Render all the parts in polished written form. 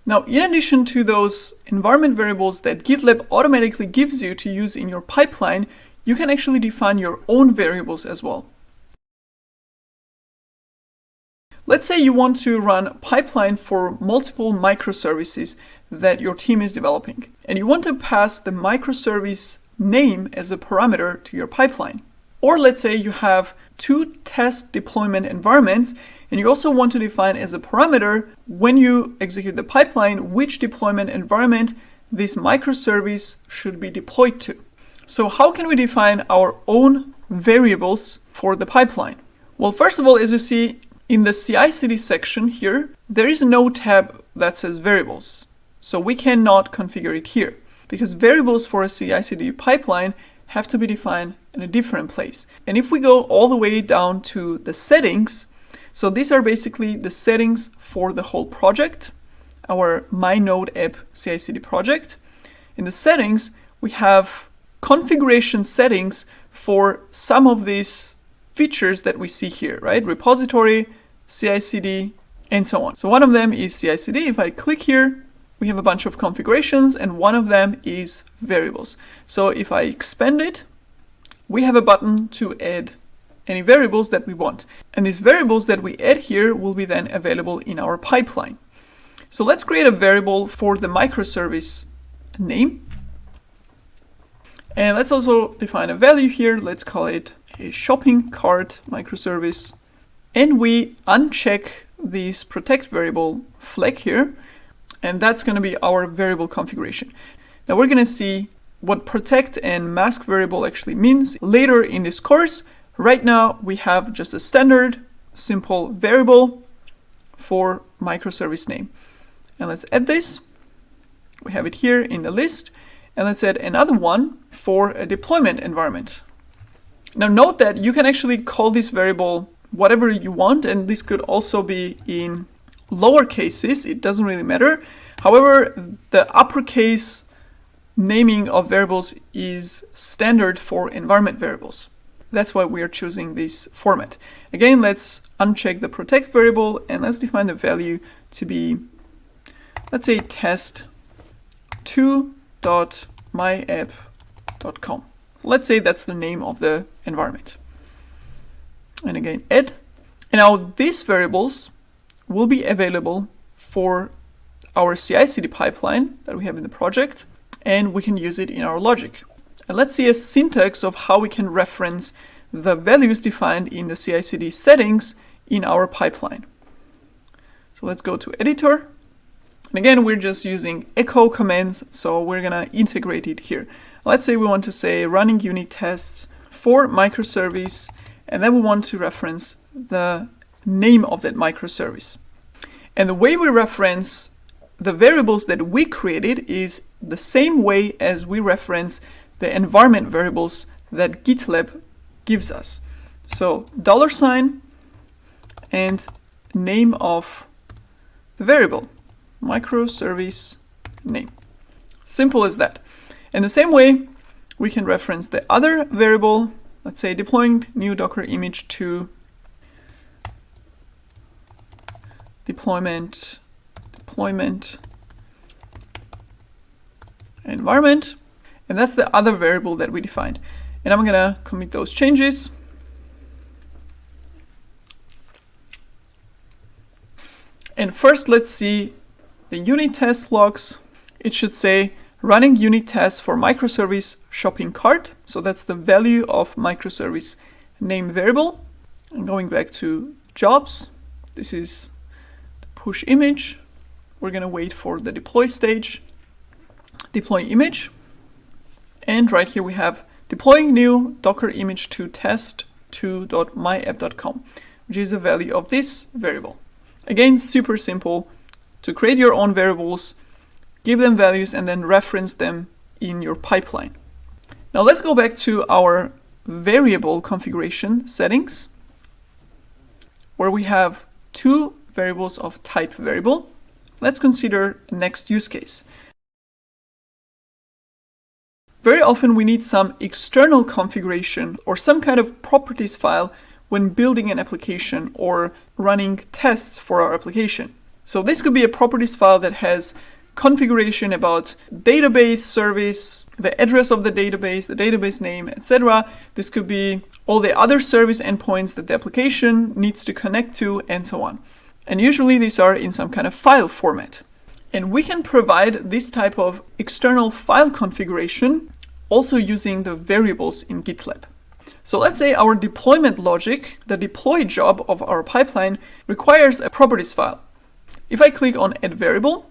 Now, in addition to those environment variables that GitLab automatically gives you to use in your pipeline, you can actually define your own variables as well. Let's say you want to run a pipeline for multiple microservices that your team is developing, and you want to pass the microservice name as a parameter to your pipeline. Or let's say you have 2 test deployment environments, and you also want to define as a parameter when you execute the pipeline which deployment environment this microservice should be deployed to. So how can we define our own variables for the pipeline? Well, first of all, as you see in the CI/CD section here, there is no tab that says variables. So we cannot configure it here because variables for a CI/CD pipeline have to be defined in a different place. And if we go all the way down to the settings, so these are basically the settings for the whole project, our My Node app CI/CD project. In the settings, we have configuration settings for some of these features that we see here, right? Repository, CI/CD, and so on. So one of them is CI/CD. If I click here, we have a bunch of configurations, and one of them is variables. So if I expand it, we have a button to add any variables that we want. And these variables that we add here will be then available in our pipeline. So let's create a variable for the microservice name. And let's also define a value here. Let's call it a shopping cart microservice. And we uncheck this protect variable flag here. And that's going to be our variable configuration. Now we're going to see what protect and mask variable actually means later in this course. Right now we have just a standard simple variable for microservice name. And let's add this. We have it here in the list. And let's add another one for a deployment environment. Now note that you can actually call this variable whatever you want, and this could also be in lower cases. It doesn't really matter. However, the uppercase naming of variables is standard for environment variables. That's why we are choosing this format. Again, let's uncheck the protect variable and let's define the value to be, let's say, test2.myapp.com. Let's say that's the name of the environment. And again, add. And now these variables will be available for our CI/CD pipeline that we have in the project, and we can use it in our logic. And let's see a syntax of how we can reference the values defined in the CI/CD settings in our pipeline. So let's go to editor. And again, we're just using echo commands, so we're gonna integrate it here. Let's say we want to say running unit tests for microservice, and then we want to reference the name of that microservice. And the way we reference the variables that we created is the same way as we reference the environment variables that GitLab gives us. So $, and name of the variable, microservice name. Simple as that. And the same way we can reference the other variable, let's say deploying new Docker image to deployment environment. And that's the other variable that we defined. And I'm gonna commit those changes. And first, let's see the unit test logs. It should say running unit tests for microservice shopping cart. So that's the value of microservice name variable. And going back to jobs, this is the push image. We're gonna wait for the deploy stage, deploy image. And right here we have deploying new Docker image to test2.myapp.com, which is the value of this variable. Again, super simple to create your own variables, give them values, and then reference them in your pipeline. Now let's go back to our variable configuration settings, where we have 2 variables of type variable. Let's consider the next use case. Very often we need some external configuration or some kind of properties file when building an application or running tests for our application. So this could be a properties file that has configuration about database service, the address of the database name, etc. This could be all the other service endpoints that the application needs to connect to, and so on. And usually these are in some kind of file format. And we can provide this type of external file configuration also using the variables in GitLab. So let's say our deployment logic, the deploy job of our pipeline, requires a properties file. If I click on add variable,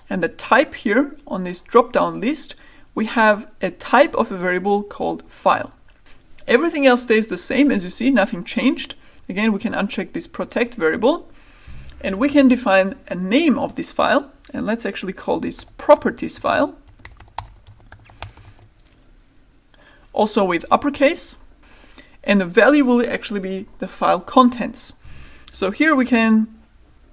and the type here on this drop-down list, we have a type of a variable called file. Everything else stays the same, as you see, nothing changed. Again, we can uncheck this protect variable, and we can define a name of this file, and let's actually call this properties file. Also with uppercase, and the value will actually be the file contents. So here we can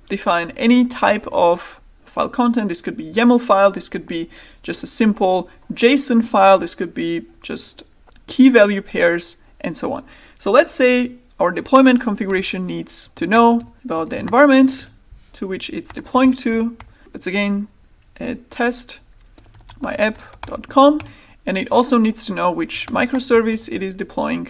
define any type of file content. This could be YAML file, this could be just a simple JSON file, this could be just key value pairs, and so on. So let's say our deployment configuration needs to know about the environment to which it's deploying to. Let's again add test myapp.com, and it also needs to know which microservice it is deploying.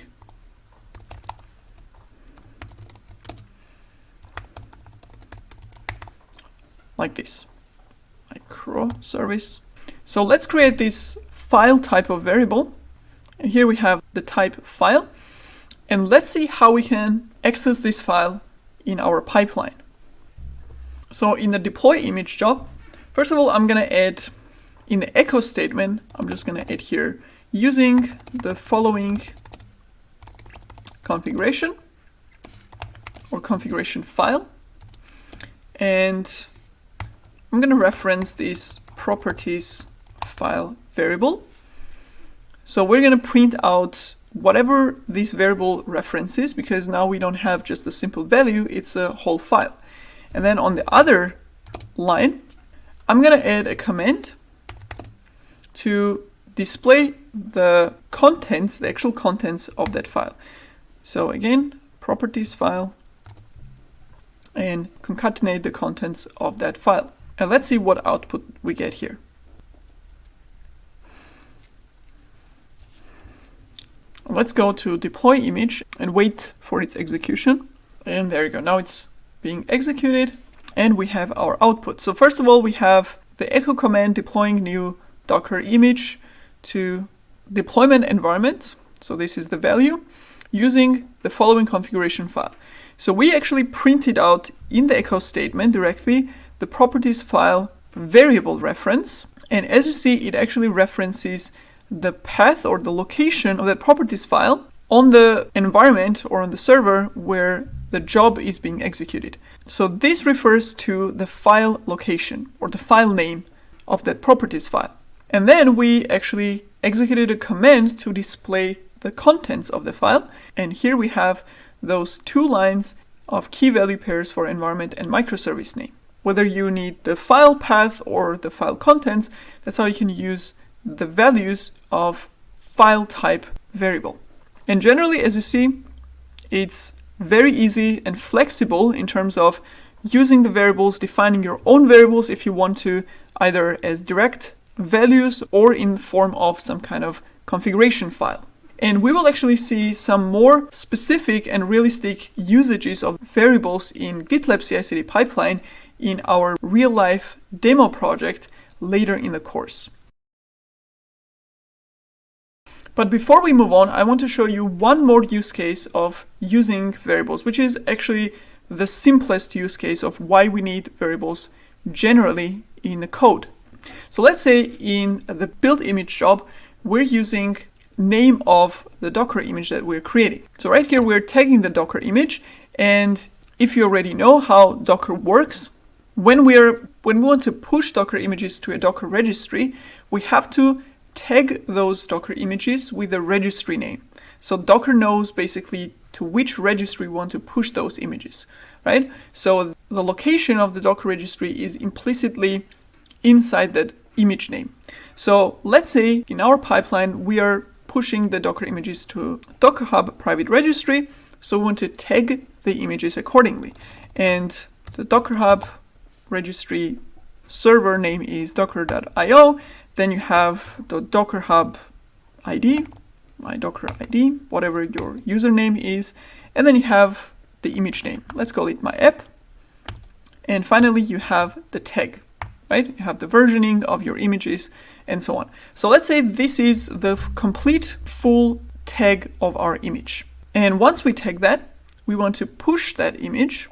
Like this, microservice. So let's create this file type of variable. And here we have the type file. And let's see how we can access this file in our pipeline. So in the deploy image job, first of all, I'm going to add in the echo statement, I'm just going to add here using the following configuration or configuration file. And I'm going to reference this properties file variable. So we're going to print out whatever this variable references, because now we don't have just a simple value, it's a whole file. And then on the other line, I'm going to add a command to display the contents, the actual contents of that file. So again, properties file, and concatenate the contents of that file. And let's see what output we get here. Let's go to deploy image and wait for its execution. And there you go. Now it's being executed and we have our output. So first of all, we have the echo command deploying new Docker image to deployment environment. So this is the value using the following configuration file. So we actually printed out in the echo statement directly the properties file variable reference. And as you see, it actually references the path or the location of that properties file on the environment or on the server where the job is being executed. So this refers to the file location or the file name of that properties file. And then we actually executed a command to display the contents of the file. And here we have those two lines of key value pairs for environment and microservice name. Whether you need the file path or the file contents, that's how you can use the values of file type variable. And generally, as you see, it's very easy and flexible in terms of using the variables, defining your own variables if you want to, either as direct values or in the form of some kind of configuration file. And we will actually see some more specific and realistic usages of variables in GitLab CI/CD pipeline in our real-life demo project later in the course. But before we move on, I want to show you one more use case of using variables, which is actually the simplest use case of why we need variables generally in the code. So let's say in the build image job, we're using name of the Docker image that we're creating. So right here, we're tagging the Docker image. And if you already know how Docker works, when we want to push Docker images to a Docker registry, we have to tag those Docker images with the registry name. So Docker knows basically to which registry we want to push those images, right? So the location of the Docker registry is implicitly inside that image name. So let's say in our pipeline, we are pushing the Docker images to Docker Hub private registry. So we want to tag the images accordingly. And the Docker Hub registry server name is docker.io. Then you have the Docker Hub ID, my Docker ID, whatever your username is. And then you have the image name. Let's call it my app. And finally, you have the tag, right? You have the versioning of your images and so on. So let's say this is the complete full tag of our image. And once we tag that, we want to push that image,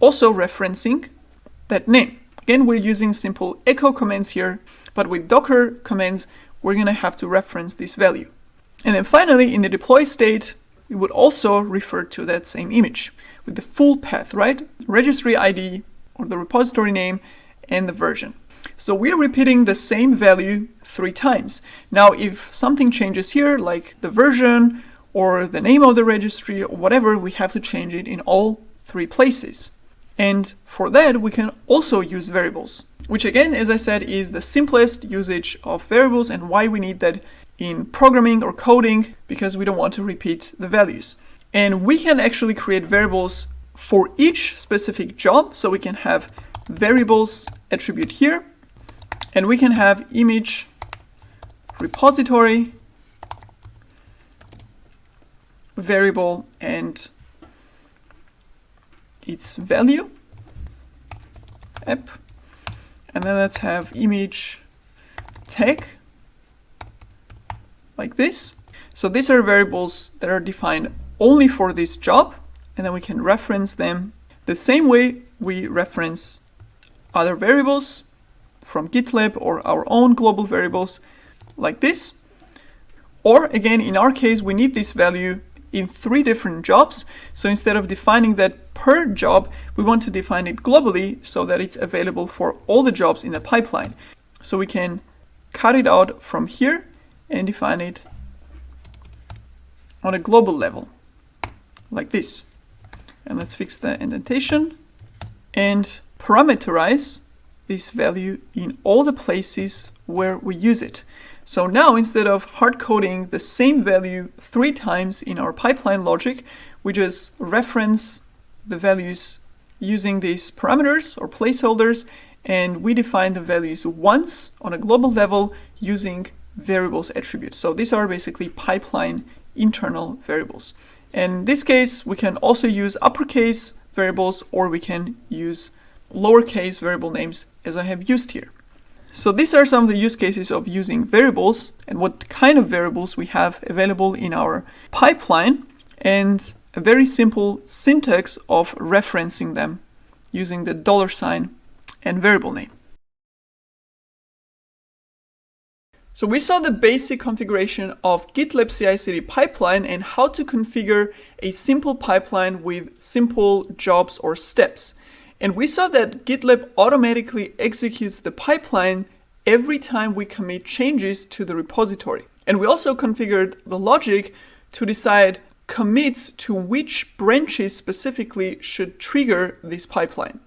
also referencing that name. Again, we're using simple echo commands here, but with Docker commands, we're going to have to reference this value. And then finally, in the deploy state, we would also refer to that same image with the full path, right? Registry ID or the repository name and the version. So we're repeating the same value 3 times. Now, if something changes here, like the version or the name of the registry or whatever, we have to change it in all 3 places. And for that, we can also use variables, which again, as I said, is the simplest usage of variables and why we need that in programming or coding, because we don't want to repeat the values. And we can actually create variables for each specific job. So we can have variables attribute here, and we can have image repository variable and its value app. And then let's have image tag like this. So these are variables that are defined only for this job, and then we can reference them the same way we reference other variables from GitLab or our own global variables like this. Or again, in our case, we need this value in 3 different jobs. So instead of defining that per job, we want to define it globally so that it's available for all the jobs in the pipeline. So we can cut it out from here and define it on a global level like this. And let's fix the indentation and parameterize this value in all the places where we use it. So now, instead of hard coding the same value 3 times in our pipeline logic, we just reference the values using these parameters or placeholders, and we define the values once on a global level using variables attributes. So these are basically pipeline internal variables. In this case, we can also use uppercase variables, or we can use lowercase variable names as I have used here. So these are some of the use cases of using variables and what kind of variables we have available in our pipeline, and a very simple syntax of referencing them using the $sign and variable name. So we saw the basic configuration of GitLab CI/CD pipeline and how to configure a simple pipeline with simple jobs or steps. And we saw that GitLab automatically executes the pipeline every time we commit changes to the repository. And we also configured the logic to decide commits to which branches specifically should trigger this pipeline.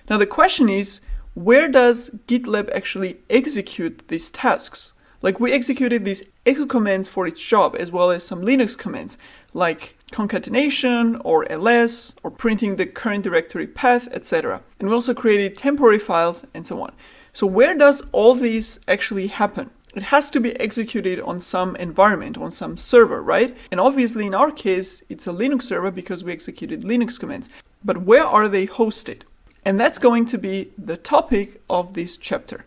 Now the question is, where does GitLab actually execute these tasks? Like, we executed these echo commands for each job, as well as some Linux commands like concatenation or ls or printing the current directory path, etc. And we also created temporary files and so on. So where does all this actually happen? It has to be executed on some environment, on some server, right? And obviously in our case, it's a Linux server because we executed Linux commands. But where are they hosted? And that's going to be the topic of this chapter.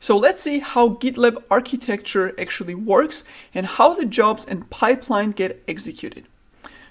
So let's see how GitLab architecture actually works and how the jobs and pipeline get executed.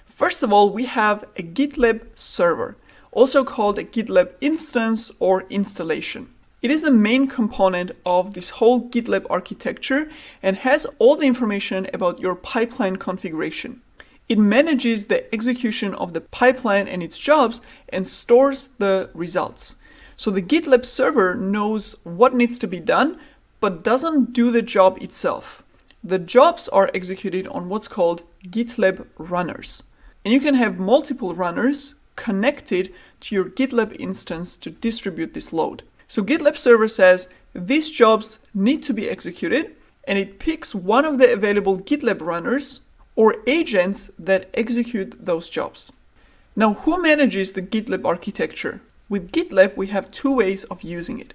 First of all, we have a GitLab server, also called a GitLab instance or installation. It is the main component of this whole GitLab architecture and has all the information about your pipeline configuration. It manages the execution of the pipeline and its jobs and stores the results. So the GitLab server knows what needs to be done, but doesn't do the job itself. The jobs are executed on what's called GitLab runners. And you can have multiple runners connected to your GitLab instance to distribute this load. So GitLab server says these jobs need to be executed, and it picks one of the available GitLab runners or agents that execute those jobs. Now, who manages the GitLab architecture? With GitLab, we have two ways of using it.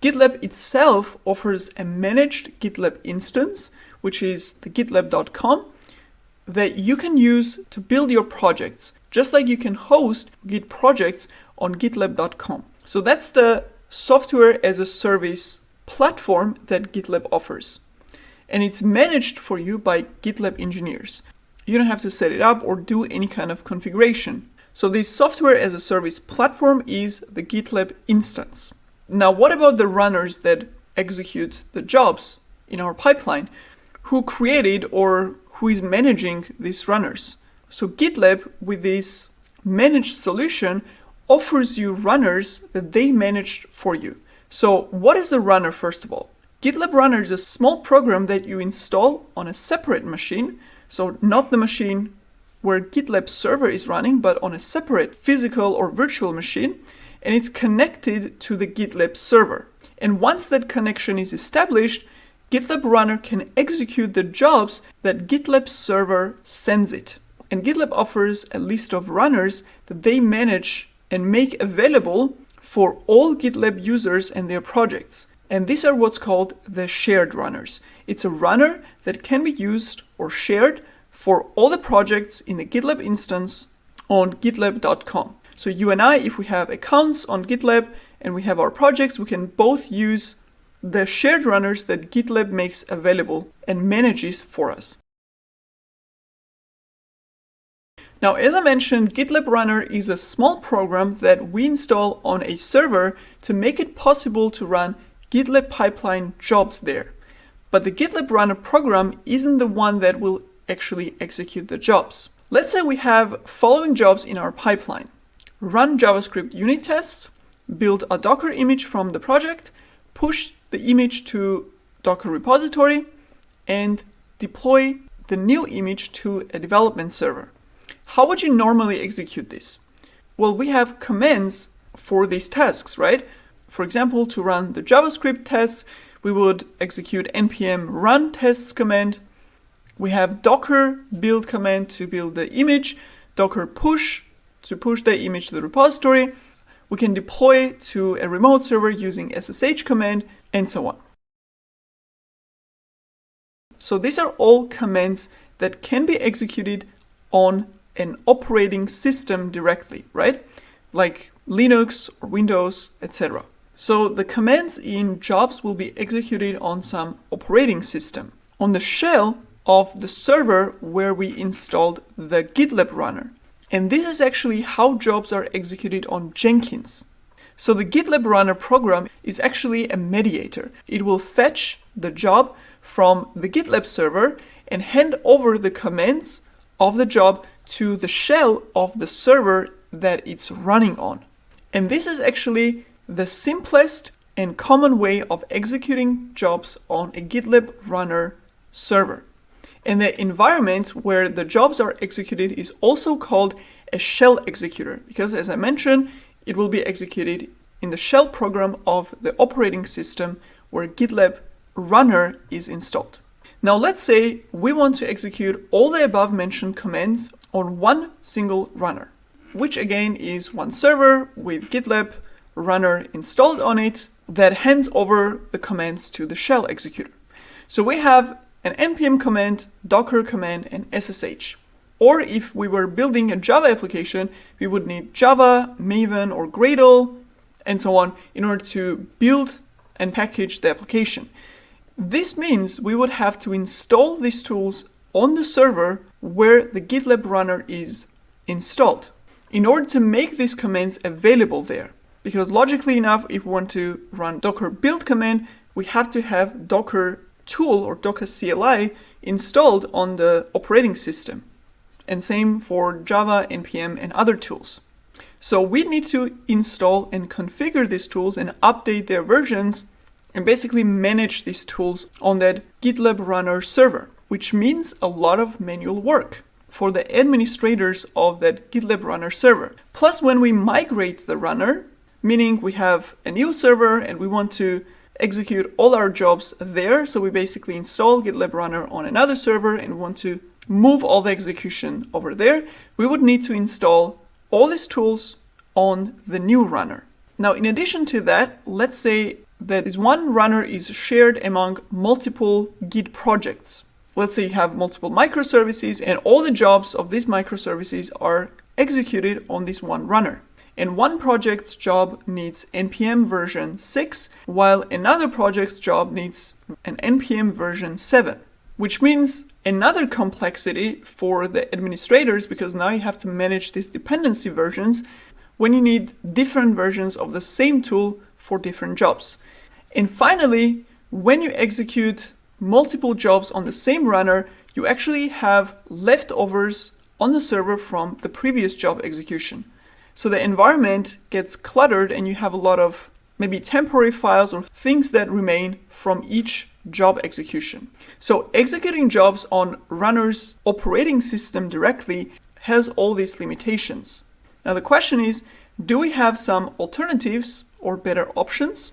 GitLab itself offers a managed GitLab instance, which is the gitlab.com, that you can use to build your projects, just like you can host Git projects on gitlab.com. So that's the software as a service platform that GitLab offers. And it's managed for you by GitLab engineers. You don't have to set it up or do any kind of configuration. So this software as a service platform is the GitLab instance. Now, what about the runners that execute the jobs in our pipeline? Who created or who is managing these runners? So GitLab, with this managed solution, offers you runners that they managed for you. So what is a runner, first of all? GitLab Runner is a small program that you install on a separate machine. So not the machine where GitLab server is running, but on a separate physical or virtual machine. And it's connected to the GitLab server. And once that connection is established, GitLab Runner can execute the jobs that GitLab server sends it. And GitLab offers a list of runners that they manage and make available for all GitLab users and their projects. And these are what's called the shared runners. It's a runner that can be used or shared for all the projects in the GitLab instance on gitlab.com. So you and I, if we have accounts on GitLab and we have our projects, we can both use the shared runners that GitLab makes available and manages for us. Now, as I mentioned, GitLab Runner is a small program that we install on a server to make it possible to run GitLab pipeline jobs there. But the GitLab Runner program isn't the one that will actually execute the jobs. Let's say we have following jobs in our pipeline. Run JavaScript unit tests, build a Docker image from the project, push the image to Docker repository, and deploy the new image to a development server. How would you normally execute this? Well, we have commands for these tasks, right? For example, to run the JavaScript tests, we would execute npm run tests command. We have docker build command to build the image, docker push to push the image to the repository. We can deploy to a remote server using SSH command, and so on. So these are all commands that can be executed on an operating system directly, right? Like Linux or Windows, etc. So the commands in jobs will be executed on some operating system, on the shell of the server where we installed the GitLab runner. And this is actually how jobs are executed on Jenkins. So the GitLab Runner program is actually a mediator. It will fetch the job from the GitLab server and hand over the commands of the job to the shell of the server that it's running on. And this is actually the simplest and common way of executing jobs on a GitLab Runner server. And the environment where the jobs are executed is also called a shell executor, because as I mentioned, it will be executed in the shell program of the operating system where GitLab Runner is installed. Now let's say we want to execute all the above mentioned commands on one single runner, which again is one server with GitLab Runner installed on it that hands over the commands to the shell executor. So we have an npm command, docker command, and SSH. Or if we were building a Java application, we would need Java, Maven, or Gradle, and so on in order to build and package the application. This means we would have to install these tools on the server where the GitLab Runner is installed in order to make these commands available there. Because logically enough, if we want to run docker build command, we have to have Docker tool or Docker CLI installed on the operating system. And same for Java, NPM, and other tools. So we need to install and configure these tools and update their versions and basically manage these tools on that GitLab Runner server, which means a lot of manual work for the administrators of that GitLab Runner server. Plus, when we migrate the runner, meaning we have a new server and we want to execute all our jobs there, so we basically install GitLab Runner on another server and want to move all the execution over there, we would need to install all these tools on the new runner. Now, in addition to that, let's say that this one runner is shared among multiple Git projects. Let's say you have multiple microservices and all the jobs of these microservices are executed on this one runner. And one project's job needs npm version 6, while another project's job needs an npm version 7, which means another complexity for the administrators, because now you have to manage these dependency versions when you need different versions of the same tool for different jobs. And finally, when you execute multiple jobs on the same runner, you actually have leftovers on the server from the previous job execution. So the environment gets cluttered and you have a lot of maybe temporary files or things that remain from each job execution. So executing jobs on runner's operating system directly has all these limitations. Now the question is, do we have some alternatives or better options?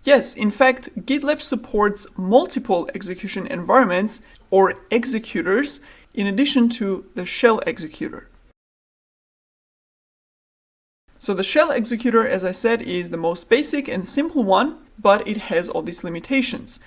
Yes, in fact, GitLab supports multiple execution environments or executors in addition to the shell executor. So the shell executor, as I said, is the most basic and simple one, but it has all these limitations.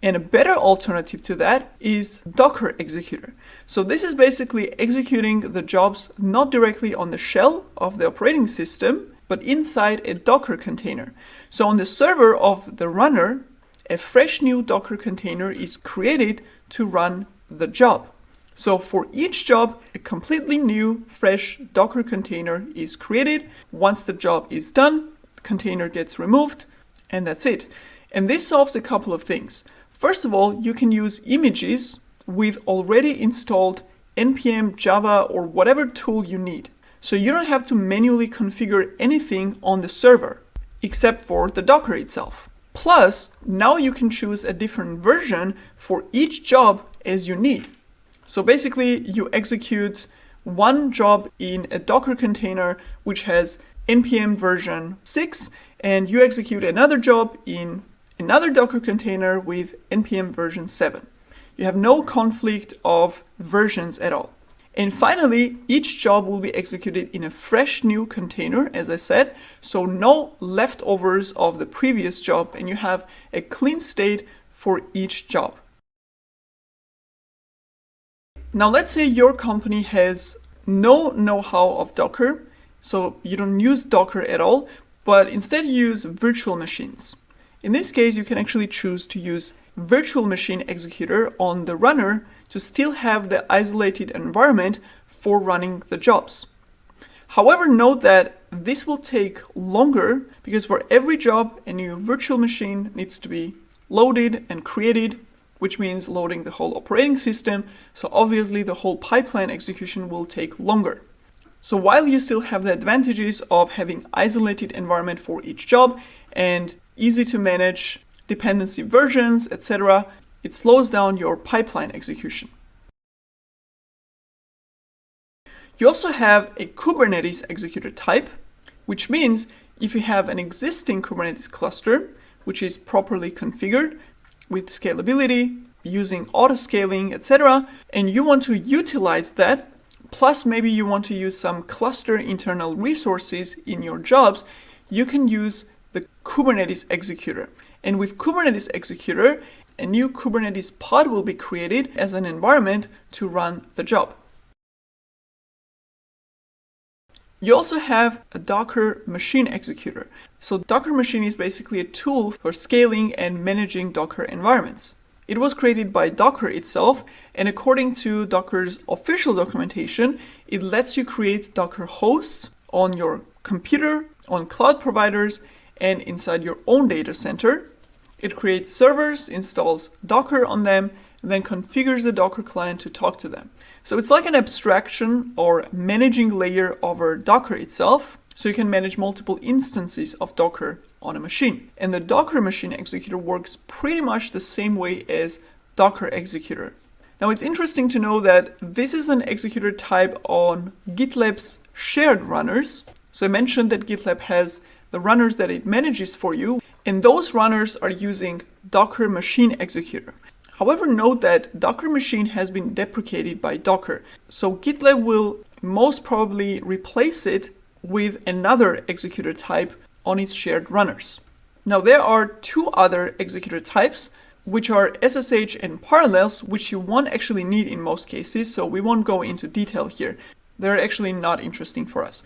And a better alternative to that is Docker executor. So this is basically executing the jobs not directly on the shell of the operating system, but inside a Docker container. So on the server of the runner, a fresh new Docker container is created to run the job. So for each job, a completely new, fresh Docker container is created. Once the job is done, the container gets removed, and that's it. And this solves a couple of things. First of all, you can use images with already installed npm, Java, or whatever tool you need. So you don't have to manually configure anything on the server, except for the Docker itself. Plus, now you can choose a different version for each job as you need. So basically, you execute one job in a Docker container which has npm version 6, and you execute another job in another Docker container with npm version 7. You have no conflict of versions at all. And finally, each job will be executed in a fresh new container, as I said, so no leftovers of the previous job, and you have a clean state for each job. Now let's say your company has no know-how of Docker, so you don't use Docker at all, but instead use virtual machines. In this case, you can actually choose to use virtual machine executor on the runner to still have the isolated environment for running the jobs. However, note that this will take longer because for every job, a new virtual machine needs to be loaded and created, which means loading the whole operating system. So obviously the whole pipeline execution will take longer. So while you still have the advantages of having isolated environment for each job and easy to manage dependency versions, etc., it slows down your pipeline execution. You also have a Kubernetes executor type, which means if you have an existing Kubernetes cluster, which is properly configured with scalability, using auto-scaling, etc., and you want to utilize that, plus maybe you want to use some cluster internal resources in your jobs, you can use the Kubernetes executor. And with Kubernetes executor, a new Kubernetes pod will be created as an environment to run the job. You also have a Docker machine executor. So Docker machine is basically a tool for scaling and managing Docker environments. It was created by Docker itself, and according to Docker's official documentation, it lets you create Docker hosts on your computer, on cloud providers, and inside your own data center. It creates servers, installs Docker on them, and then configures the Docker client to talk to them. So it's like an abstraction or managing layer over Docker itself, so you can manage multiple instances of Docker on a machine. And the Docker machine executor works pretty much the same way as Docker executor. Now it's interesting to know that this is an executor type on GitLab's shared runners. So I mentioned that GitLab has the runners that it manages for you, and those runners are using Docker machine executor. However, note that Docker machine has been deprecated by Docker, so GitLab will most probably replace it with another executor type on its shared runners. Now there are two other executor types, which are SSH and parallels, which you won't actually need in most cases, so we won't go into detail here. They're actually not interesting for us.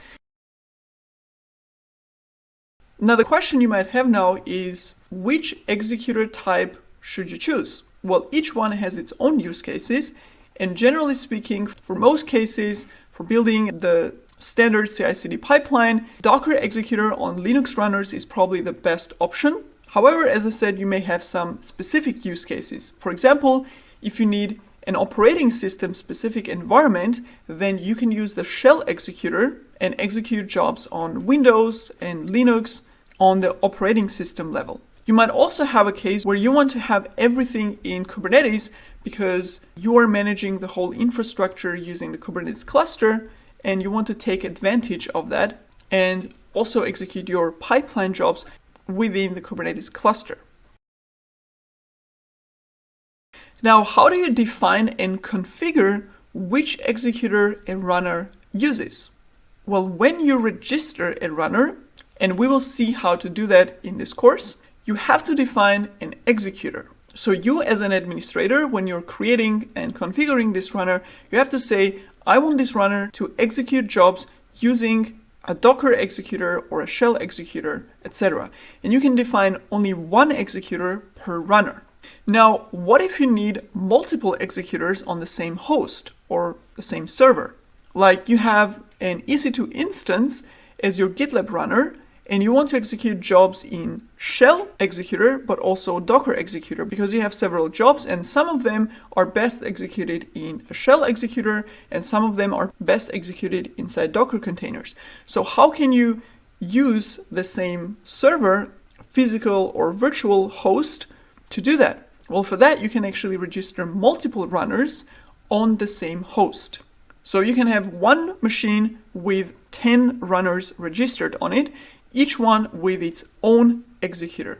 Now the question you might have now is, which executor type should you choose? Well, each one has its own use cases, and generally speaking, for most cases, for building the standard CI/CD pipeline, Docker executor on Linux runners is probably the best option. However, as I said, you may have some specific use cases. For example, if you need an operating system specific environment, then you can use the shell executor and execute jobs on Windows and Linux on the operating system level. You might also have a case where you want to have everything in Kubernetes because you are managing the whole infrastructure using the Kubernetes cluster, and you want to take advantage of that and also execute your pipeline jobs within the Kubernetes cluster. Now, how do you define and configure which executor a runner uses? Well, when you register a runner, and we will see how to do that in this course, you have to define an executor. So you as an administrator, when you're creating and configuring this runner, you have to say, I want this runner to execute jobs using a Docker executor or a shell executor, etc. And you can define only one executor per runner. Now, what if you need multiple executors on the same host or the same server? Like you have an EC2 instance as your GitLab runner, and you want to execute jobs in shell executor, but also Docker executor, because you have several jobs and some of them are best executed in a shell executor and some of them are best executed inside Docker containers. So how can you use the same server, physical or virtual host to do that? Well, for that, you can actually register multiple runners on the same host. So you can have one machine with 10 runners registered on it, each one with its own executor.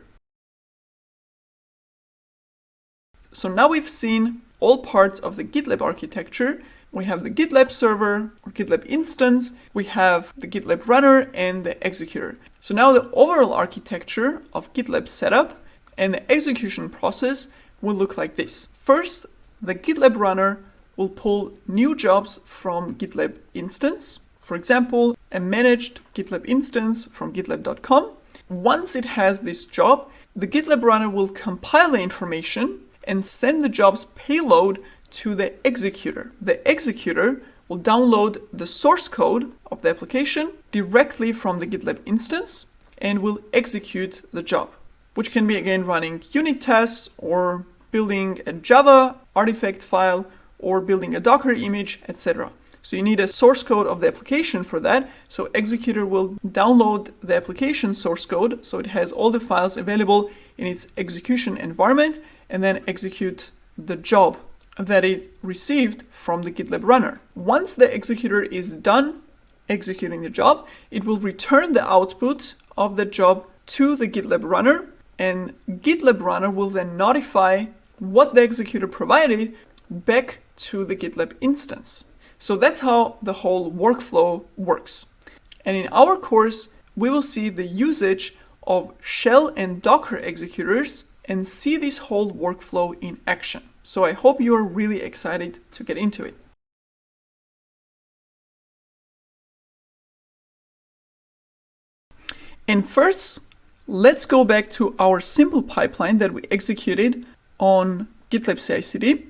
So now we've seen all parts of the GitLab architecture. We have the GitLab server or GitLab instance, we have the GitLab runner and the executor. So now the overall architecture of GitLab setup and the execution process will look like this. First, the GitLab runner will pull new jobs from GitLab instance. For example, a managed GitLab instance from gitlab.com. Once it has this job, the GitLab runner will compile the information and send the job's payload to the executor. The executor will download the source code of the application directly from the GitLab instance and will execute the job, which can be again running unit tests or building a Java artifact file or building a Docker image, etc. So you need a source code of the application for that. So executor will download the application source code, so it has all the files available in its execution environment, and then execute the job that it received from the GitLab runner. Once the executor is done executing the job, it will return the output of the job to the GitLab runner, and GitLab runner will then notify what the executor provided back to the GitLab instance. So that's how the whole workflow works. And in our course, we will see the usage of shell and Docker executors and see this whole workflow in action. So I hope you are really excited to get into it. And first, let's go back to our simple pipeline that we executed on GitLab CI/CD.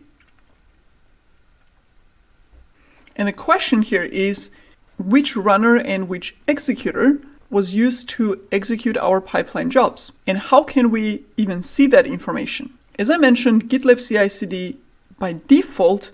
And the question here is, which runner and which executor was used to execute our pipeline jobs? And how can we even see that information? As I mentioned, GitLab CI/CD by default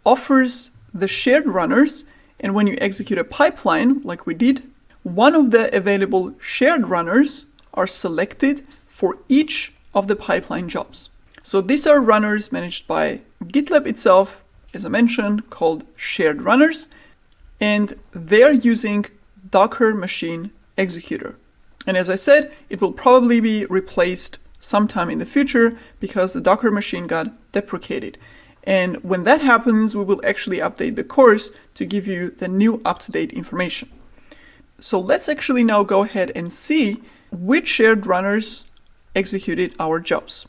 offers the shared runners, and when you execute a pipeline like we did, one of the available shared runners are selected for each of the pipeline jobs. So these are runners managed by GitLab itself, as I mentioned, called shared runners, and they're using Docker machine executor. And as I said, it will probably be replaced sometime in the future because the Docker machine got deprecated. And when that happens, we will actually update the course to give you the new up-to-date information. So let's actually now go ahead and see which shared runners executed our jobs.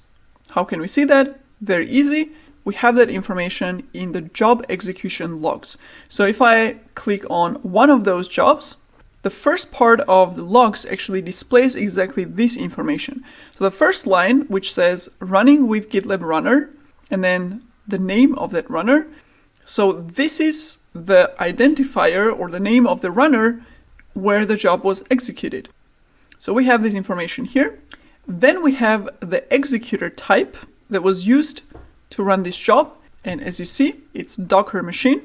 How can we see that? Very easy. We have that information in the job execution logs. So if I click on one of those jobs, the first part of the logs actually displays exactly this information. So the first line, which says running with GitLab runner, and then the name of that runner. So this is the identifier or the name of the runner where the job was executed. So we have this information here. Then we have the executor type that was used to run this job. And as you see, it's Docker machine.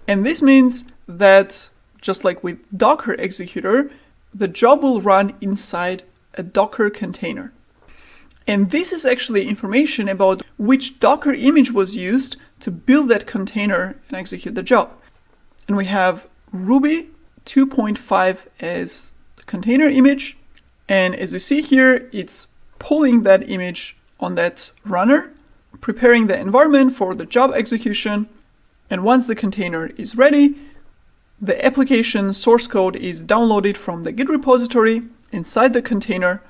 And this means that just like with Docker executor, the job will run inside a Docker container. And this is actually information about which Docker image was used to build that container and execute the job. And we have Ruby 2.5 as the container image. And as you see here, it's pulling that image on that runner, preparing the environment for the job execution. And once the container is ready, the application source code is downloaded from the Git repository inside the container,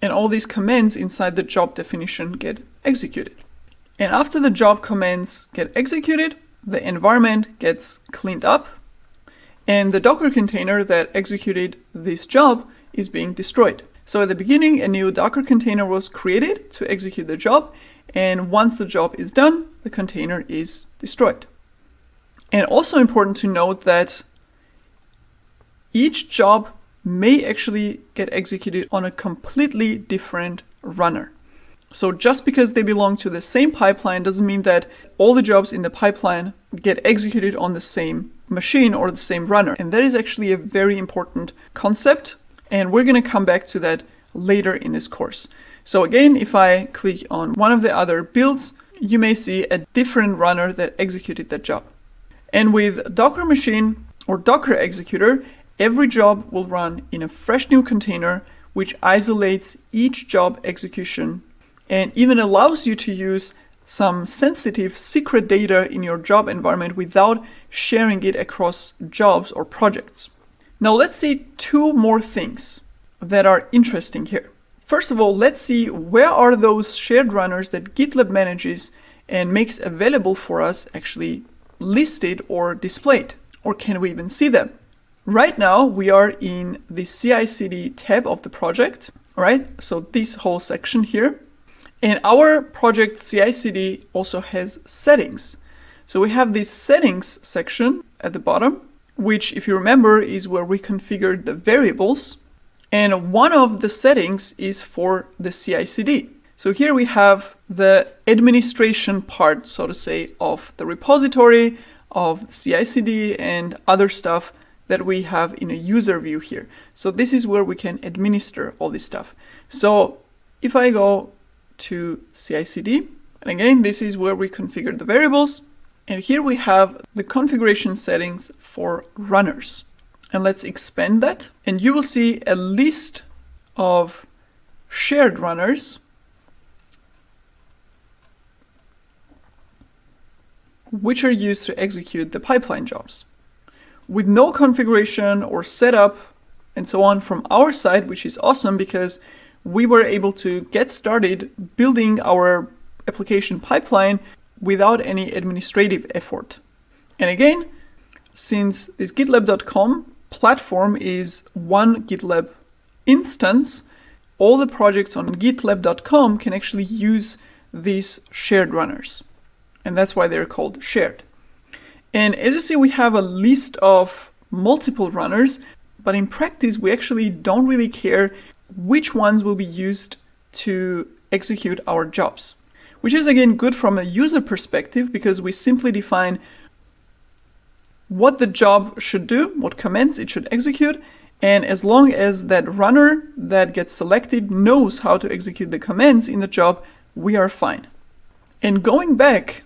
and all these commands inside the job definition get executed. And after the job commands get executed, the environment gets cleaned up, and the Docker container that executed this job is being destroyed. So at the beginning, a new Docker container was created to execute the job, and once the job is done, the container is destroyed. And also important to note that each job may actually get executed on a completely different runner. So just because they belong to the same pipeline doesn't mean that all the jobs in the pipeline get executed on the same machine or the same runner. And that is actually a very important concept. And we're going to come back to that later in this course. So again, if I click on one of the other builds, you may see a different runner that executed that job. And with Docker machine or Docker executor, every job will run in a fresh new container, which isolates each job execution and even allows you to use some sensitive secret data in your job environment without sharing it across jobs or projects. Now let's see two more things that are interesting here. First of all, let's see where are those shared runners that GitLab manages and makes available for us actually listed or displayed, or can we even see them? Right now we are in the CI/CD tab of the project, right? So this whole section here. And our project CI/CD also has settings. So we have this settings section at the bottom, which if you remember is where we configured the variables. And one of the settings is for the CI/CD. So here we have the administration part, so to say, of the repository, of CI/CD and other stuff that we have in a user view here. So this is where we can administer all this stuff. So if I go to CI/CD, and again, this is where we configure the variables. And here we have the configuration settings for runners. And let's expand that. And you will see a list of shared runners which are used to execute the pipeline jobs. With no configuration or setup and so on from our side, which is awesome because we were able to get started building our application pipeline without any administrative effort. And again, since this GitLab.com platform is one GitLab instance, all the projects on GitLab.com can actually use these shared runners. And that's why they're called shared. And as you see, we have a list of multiple runners, but in practice, we actually don't really care which ones will be used to execute our jobs, which is again good from a user perspective because we simply define what the job should do, what commands it should execute, and as long as that runner that gets selected knows how to execute the commands in the job, we are fine. And going back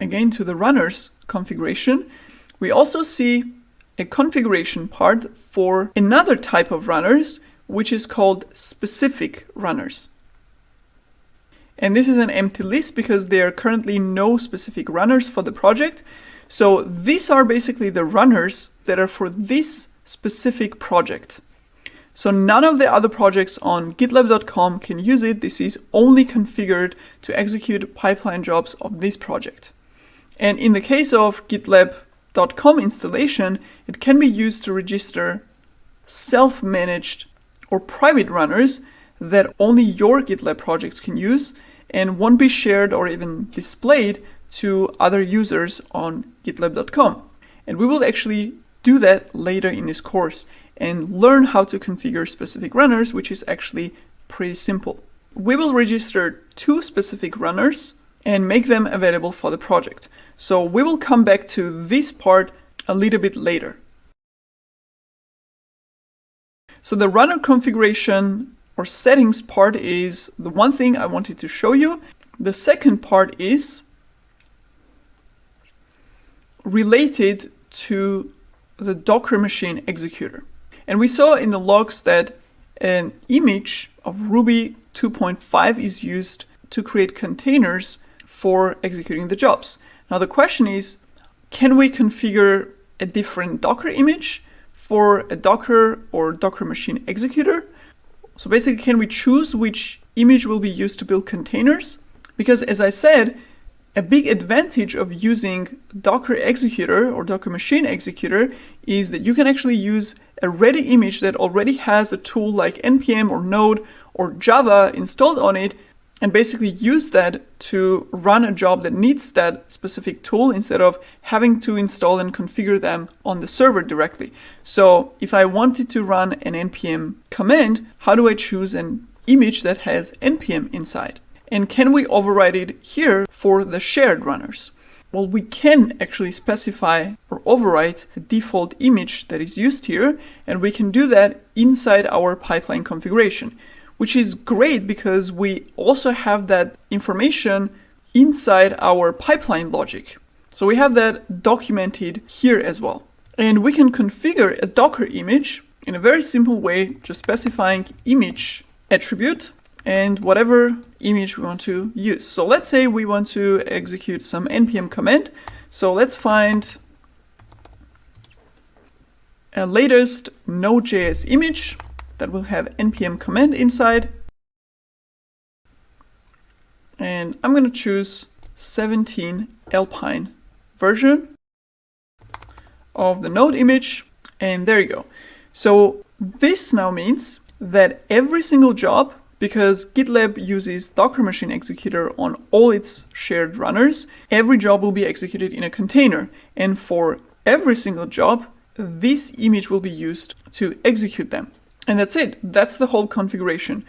again to the runners configuration, we also see a configuration part for another type of runners, which is called specific runners. And this is an empty list because there are currently no specific runners for the project. So these are basically the runners that are for this specific project. So none of the other projects on gitlab.com can use it. This is only configured to execute pipeline jobs of this project. And in the case of gitlab.com installation, it can be used to register self-managed or private runners that only your GitLab projects can use and won't be shared or even displayed to other users on gitlab.com. And we will actually do that later in this course and learn how to configure specific runners, which is actually pretty simple. We will register 2 specific runners and make them available for the project. So we will come back to this part a little bit later. So the runner configuration or settings part is the one thing I wanted to show you. The second part is related to the Docker machine executor. And we saw in the logs that an image of Ruby 2.5 is used to create containers for executing the jobs. Now the question is, can we configure a different Docker image for a Docker or Docker machine executor? So basically, can we choose which image will be used to build containers? Because as I said, a big advantage of using Docker executor or Docker machine executor is that you can actually use a ready image that already has a tool like npm or node or Java installed on it, and basically use that to run a job that needs that specific tool instead of having to install and configure them on the server directly. So if I wanted to run an npm command, how do I choose an image that has npm inside? And can we override it here for the shared runners? Well, we can actually specify or override the default image that is used here, and we can do that inside our pipeline configuration, which is great because we also have that information inside our pipeline logic. So we have that documented here as well. And we can configure a Docker image in a very simple way, just specifying image attribute and whatever image we want to use. So let's say we want to execute some npm command. So let's find a latest Node.js image that will have npm command inside. And I'm going to choose 17 Alpine version of the node image. And there you go. So this now means that every single job, because GitLab uses Docker Machine Executor on all its shared runners, every job will be executed in a container. And for every single job, this image will be used to execute them. And that's it. That's the whole configuration.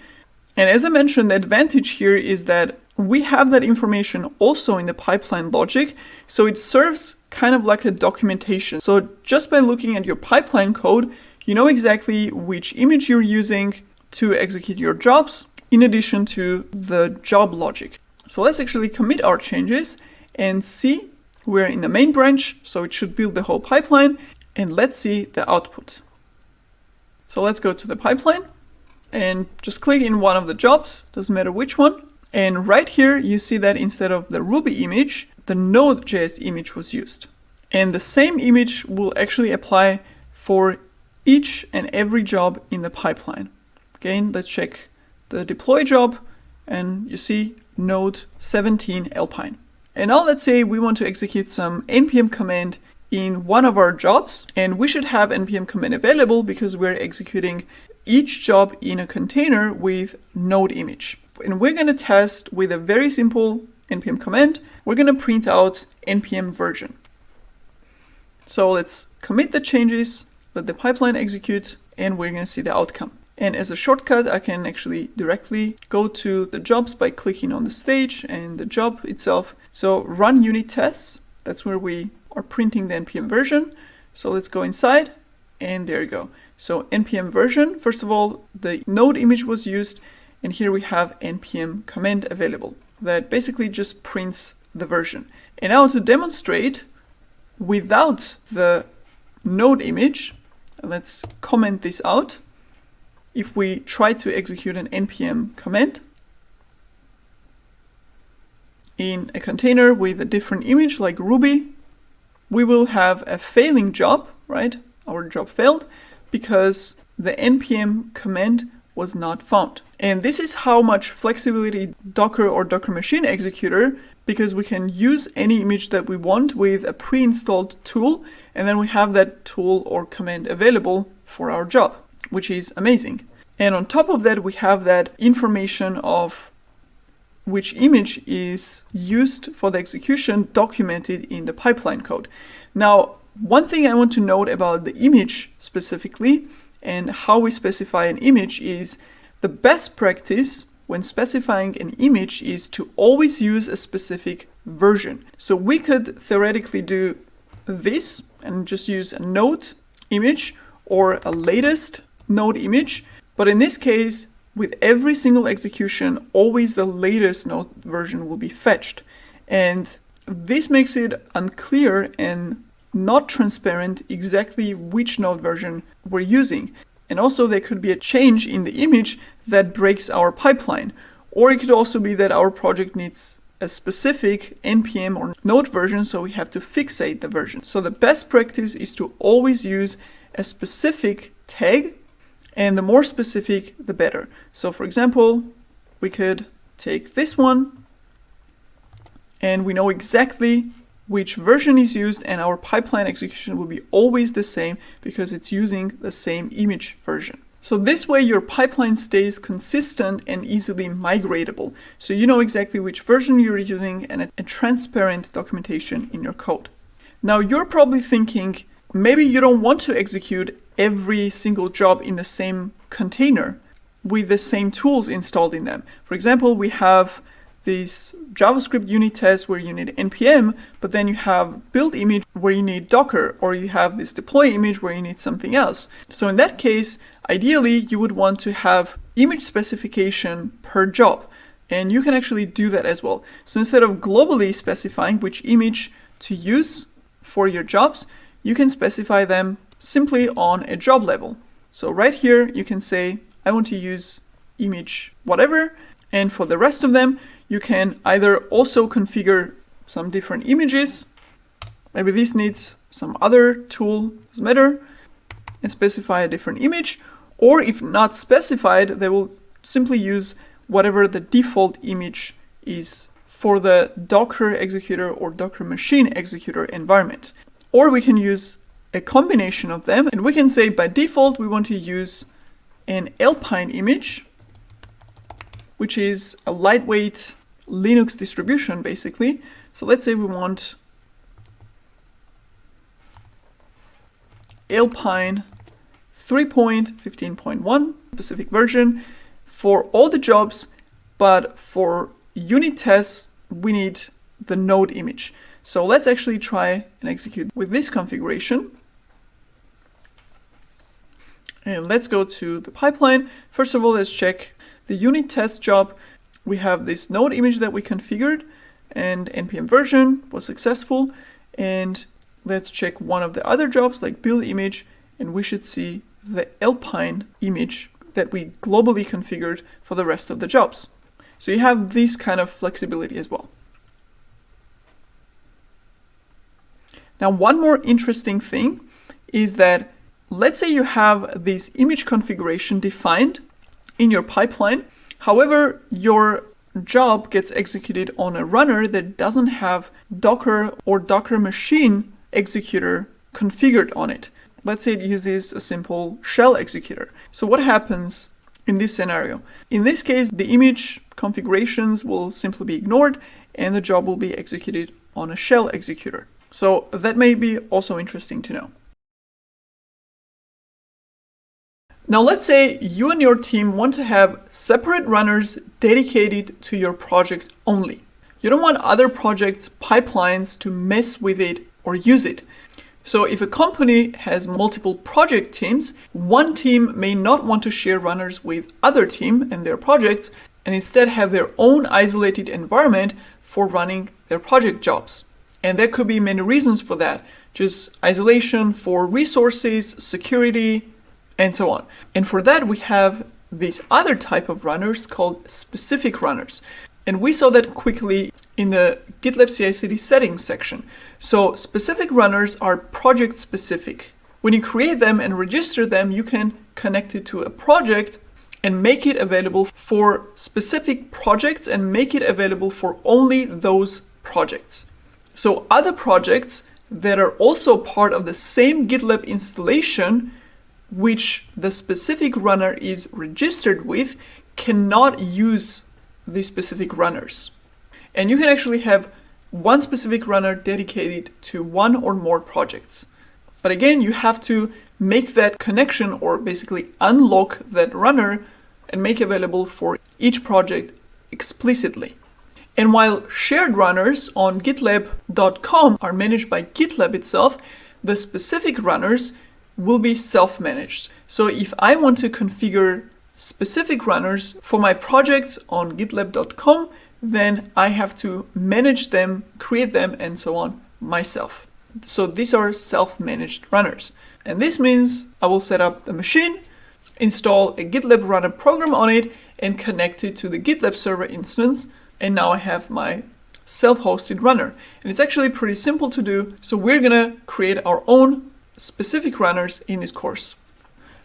And as I mentioned, the advantage here is that we have that information also in the pipeline logic. So it serves kind of like a documentation. So just by looking at your pipeline code, you know exactly which image you're using to execute your jobs, in addition to the job logic. So let's actually commit our changes and see we're in the main branch. So it should build the whole pipeline, and let's see the output. So let's go to the pipeline and just click in one of the jobs, doesn't matter which one. And right here, you see that instead of the Ruby image, the Node.js image was used. And the same image will actually apply for each and every job in the pipeline. Again, let's check the deploy job, and you see Node 17 Alpine. And now let's say we want to execute some npm command in one of our jobs, and we should have npm command available because we're executing each job in a container with node image. And we're going to test with a very simple npm command. We're going to print out npm version. So let's commit the changes, let the pipeline execute, and we're going to see the outcome. And as a shortcut, I can actually directly go to the jobs by clicking on the stage and the job itself. So run unit tests, that's where we are printing the npm version. So let's go inside, and there you go. So npm version, first of all, the node image was used, and here we have npm command available that basically just prints the version. And now to demonstrate without the node image, let's comment this out. If we try to execute an npm command in a container with a different image like Ruby, we will have a failing job, right? Our job failed because the npm command was not found. And this is how much flexibility Docker or Docker Machine Executor, because we can use any image that we want with a pre-installed tool, and then we have that tool or command available for our job, which is amazing. And on top of that, we have that information of which image is used for the execution documented in the pipeline code. Now, one thing I want to note about the image specifically and how we specify an image is the best practice when specifying an image is to always use a specific version. So we could theoretically do this and just use a node image or a latest node image. But in this case, with every single execution, always the latest node version will be fetched. And this makes it unclear and not transparent exactly which node version we're using. And also there could be a change in the image that breaks our pipeline. Or it could also be that our project needs a specific npm or node version, so we have to fixate the version. So the best practice is to always use a specific tag, and the more specific, the better. So for example, we could take this one, and we know exactly which version is used, and our pipeline execution will be always the same because it's using the same image version. So this way your pipeline stays consistent and easily migratable. So you know exactly which version you're using and a transparent documentation in your code. Now you're probably thinking, maybe you don't want to execute every single job in the same container with the same tools installed in them. For example, we have this JavaScript unit test where you need npm, but then you have build image where you need Docker, or you have this deploy image where you need something else. So in that case, ideally, you would want to have image specification per job, and you can actually do that as well. So instead of globally specifying which image to use for your jobs, you can specify them simply on a job level. So right here, you can say, I want to use image whatever, and for the rest of them, you can either also configure some different images, maybe this needs some other tool, doesn't matter, and specify a different image, or if not specified, they will simply use whatever the default image is for the Docker executor or Docker Machine Executor environment. Or we can use a combination of them, and we can say by default we want to use an Alpine image, which is a lightweight Linux distribution basically. So let's say we want Alpine 3.15.1 specific version for all the jobs, but for unit tests we need the node image. So let's actually try and execute with this configuration. And let's go to the pipeline. First of all, let's check the unit test job. We have this node image that we configured, and npm version was successful. And let's check one of the other jobs like build image, and we should see the Alpine image that we globally configured for the rest of the jobs. So you have this kind of flexibility as well. Now, one more interesting thing is that let's say you have this image configuration defined in your pipeline. However, your job gets executed on a runner that doesn't have Docker or Docker Machine Executor configured on it. Let's say it uses a simple shell executor. So what happens in this scenario? In this case, the image configurations will simply be ignored and the job will be executed on a shell executor. So that may be also interesting to know. Now let's say you and your team want to have separate runners dedicated to your project only. You don't want other projects' pipelines to mess with it or use it. So if a company has multiple project teams, one team may not want to share runners with other team and their projects, and instead have their own isolated environment for running their project jobs. And there could be many reasons for that, just isolation for resources, security, and so on. And for that, we have this other type of runners called specific runners. And we saw that quickly in the GitLab CI/CD settings section. So specific runners are project specific. When you create them and register them, you can connect it to a project and make it available for specific projects and make it available for only those projects. So other projects that are also part of the same GitLab installation, which the specific runner is registered with, cannot use these specific runners. And you can actually have one specific runner dedicated to one or more projects. But again, you have to make that connection, or basically unlock that runner and make available for each project explicitly. And while shared runners on gitlab.com are managed by GitLab itself, the specific runners will be self-managed. So if I want to configure specific runners for my projects on gitlab.com, then I have to manage them, create them, and so on myself. So these are self-managed runners. And this means I will set up the machine, install a GitLab runner program on it, and connect it to the GitLab server instance. And now I have my self-hosted runner. And it's actually pretty simple to do. So we're gonna create our own specific runners in this course.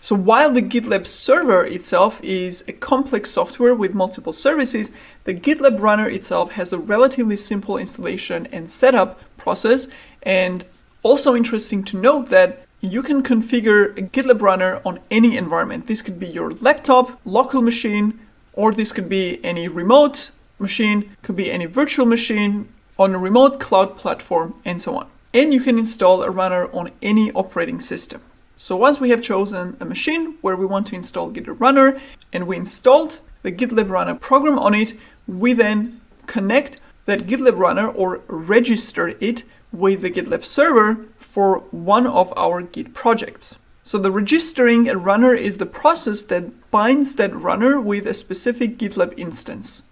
So while the GitLab server itself is a complex software with multiple services, the GitLab runner itself has a relatively simple installation and setup process. And also interesting to note that you can configure a GitLab runner on any environment. This could be your laptop, local machine, or this could be any remote machine, could be any virtual machine on a remote cloud platform, and so on. And you can install a runner on any operating system. So once we have chosen a machine where we want to install GitLab runner and we installed the GitLab runner program on it, we then connect that GitLab runner or register it with the GitLab server for one of our Git projects. So the registering a runner is the process that binds that runner with a specific GitLab instance.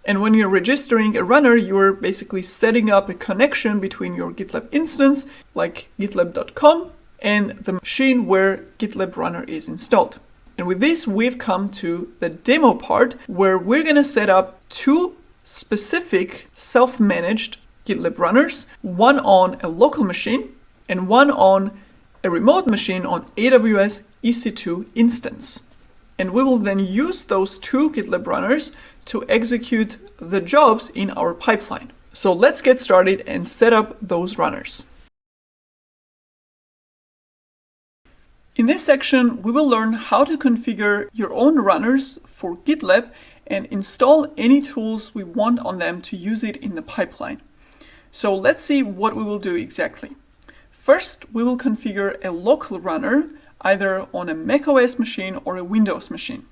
And when you're registering a runner, you're basically setting up a connection between your GitLab instance, like gitlab.com, and the machine where GitLab runner is installed. And with this, we've come to the demo part where we're going to set up two specific self-managed GitLab runners, one on a local machine and one on a remote machine on AWS EC2 instance. And we will then use those two GitLab runners to execute the jobs in our pipeline. So let's get started and set up those runners. In this section, we will learn how to configure your own runners for GitLab and install any tools we want on them to use it in the pipeline. So let's see what we will do exactly. First, we will configure a local runner either on a macOS machine or a Windows machine.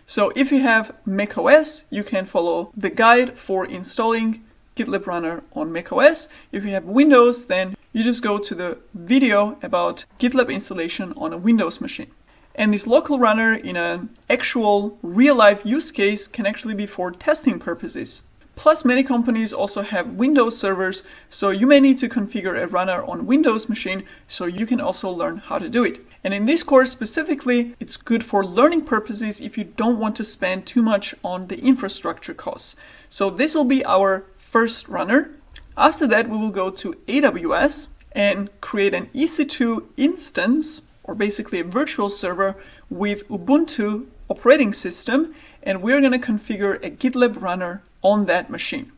So if you have macOS, you can follow the guide for installing GitLab runner on macOS. If you have Windows, then you just go to the video about GitLab installation on a Windows machine. And this local runner in an actual real-life use case can actually be for testing purposes. Plus, many companies also have Windows servers, so you may need to configure a runner on Windows machine so you can also learn how to do it. And in this course specifically, it's good for learning purposes if you don't want to spend too much on the infrastructure costs. So this will be our first runner. After that, we will go to AWS and create an EC2 instance, or basically a virtual server with Ubuntu operating system, and we're going to configure a GitLab runner on that machine.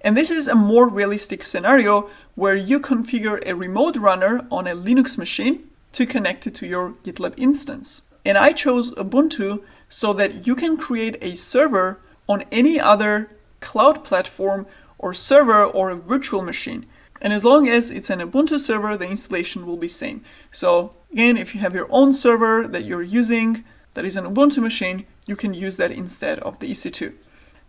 And this is a more realistic scenario where you configure a remote runner on a Linux machine to connect it to your GitLab instance. And I chose Ubuntu so that you can create a server on any other cloud platform or server or a virtual machine. And as long as it's an Ubuntu server, the installation will be same. So again, if you have your own server that you're using that is an Ubuntu machine, you can use that instead of the EC2.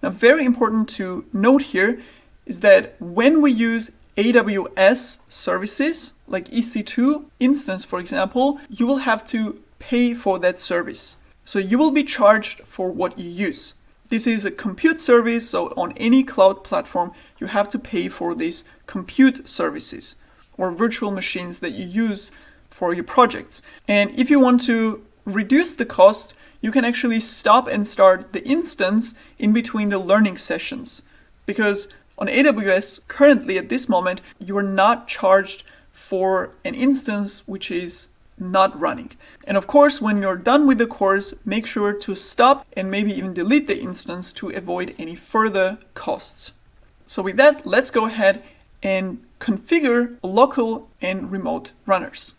Now, very important to note here is that when we use AWS services, like EC2 instance, for example, you will have to pay for that service. So you will be charged for what you use. This is a compute service, so on any cloud platform, you have to pay for these compute services or virtual machines that you use for your projects. And if you want to reduce the cost, you can actually stop and start the instance in between the learning sessions. Because on AWS, currently at this moment, you are not charged for an instance which is not running. And of course, when you're done with the course, make sure to stop and maybe even delete the instance to avoid any further costs. So with that, let's go ahead and configure local and remote runners.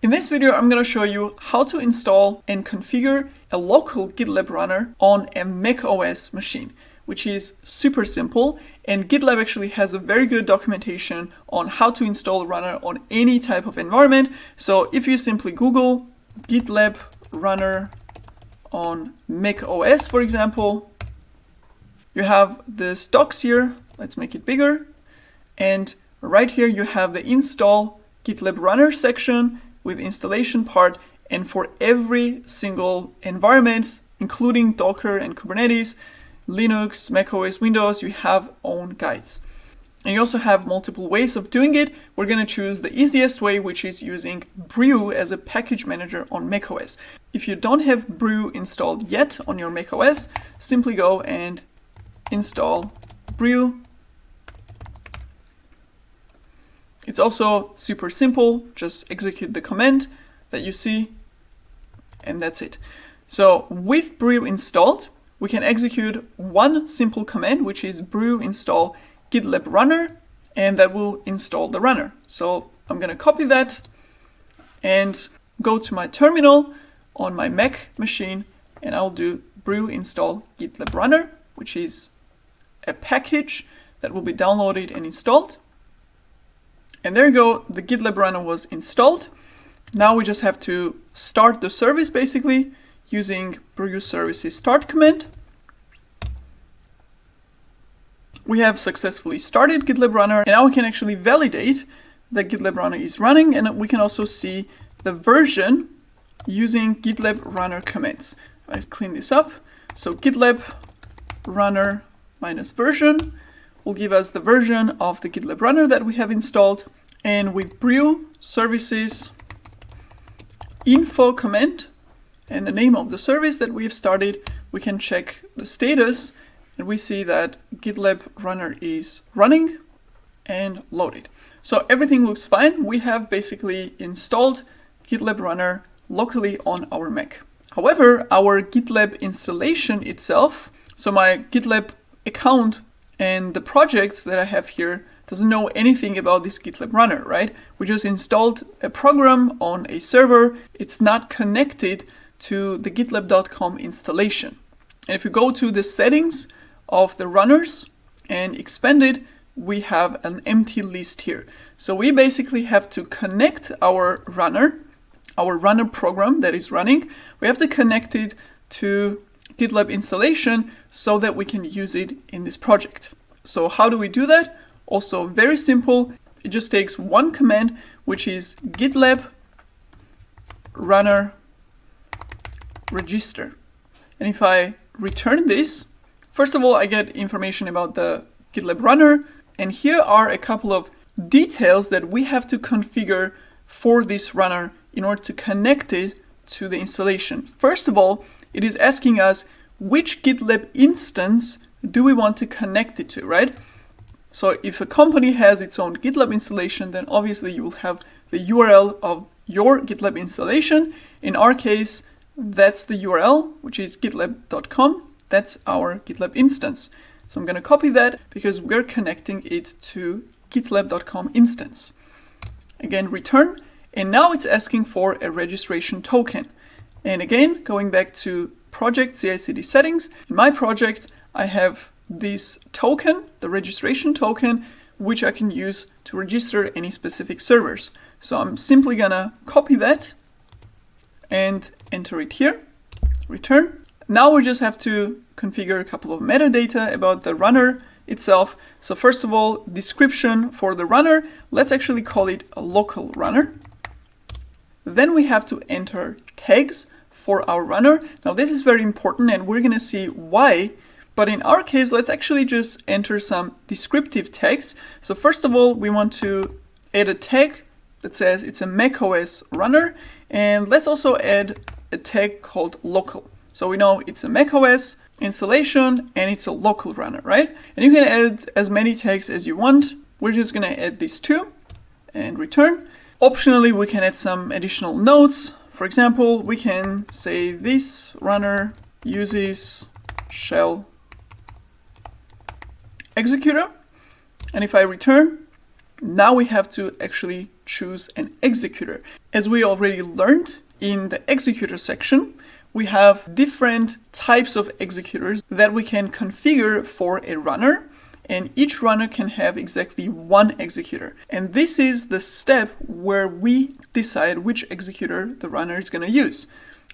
In this video, I'm going to show you how to install and configure a local GitLab runner on a macOS machine, which is super simple. And GitLab actually has a very good documentation on how to install a runner on any type of environment. So if you simply Google GitLab runner on macOS, for example, you have the docs here. Let's make it bigger. And right here, you have the install GitLab runner section with installation part, and for every single environment, including Docker and Kubernetes, Linux, macOS, Windows, you have own guides. And you also have multiple ways of doing it. We're going to choose the easiest way, which is using Brew as a package manager on macOS. If you don't have Brew installed yet on your macOS, simply go and install Brew. It's also super simple. Just execute the command that you see, and that's it. So with Brew installed, we can execute one simple command, which is brew install GitLab runner, and that will install the runner. So I'm going to copy that and go to my terminal on my Mac machine, and I'll do brew install GitLab runner, which is a package that will be downloaded and installed. And there you go, the GitLab runner was installed. Now we just have to start the service basically using brew services start command. We have successfully started GitLab runner, and now we can actually validate that GitLab runner is running, and we can also see the version using GitLab runner commands. Let's clean this up. So GitLab runner minus version will give us the version of the GitLab runner that we have installed. And with brew services info command and the name of the service that we have started, we can check the status, and we see that GitLab runner is running and loaded. So everything looks fine. We have basically installed GitLab runner locally on our Mac. However, our GitLab installation itself, so my GitLab account and the projects that I have here, doesn't know anything about this GitLab runner, right? We just installed a program on a server. It's not connected to the gitlab.com installation. And if you go to the settings of the runners and expand it, we have an empty list here. So we basically have to connect our runner program that is running. We have to connect it to GitLab installation so that we can use it in this project. So how do we do that? Also very simple. It just takes one command, which is GitLab runner register. And if I return this, first of all, I get information about the GitLab runner. And here are a couple of details that we have to configure for this runner in order to connect it to the installation. First of all, it is asking us which GitLab instance do we want to connect it to, right? So if a company has its own GitLab installation, then obviously you will have the URL of your GitLab installation. In our case, that's the URL, which is gitlab.com. That's our GitLab instance. So I'm going to copy that because we're connecting it to gitlab.com instance. Again, return. And now it's asking for a registration token. And again, going back to project CI/CD settings, in my project, I have this token, the registration token, which I can use to register any specific servers. So I'm simply gonna copy that and enter it here, return. Now we just have to configure a couple of metadata about the runner itself. So first of all, description for the runner, let's actually call it a local runner. Then we have to enter tags for our runner. Now this is very important and we're gonna see why, but in our case, let's actually just enter some descriptive tags. So first of all, we want to add a tag that says it's a macOS runner, and let's also add a tag called local. So we know it's a macOS installation and it's a local runner, right? And you can add as many tags as you want. We're just gonna add these two. and return. Optionally, we can add some additional notes. For example, we can say this runner uses shell executor. And if I return, now we have to actually choose an executor. As we already learned in the executor section, we have different types of executors that we can configure for a runner, and each runner can have exactly one executor. And this is the step where we decide which executor the runner is going to use.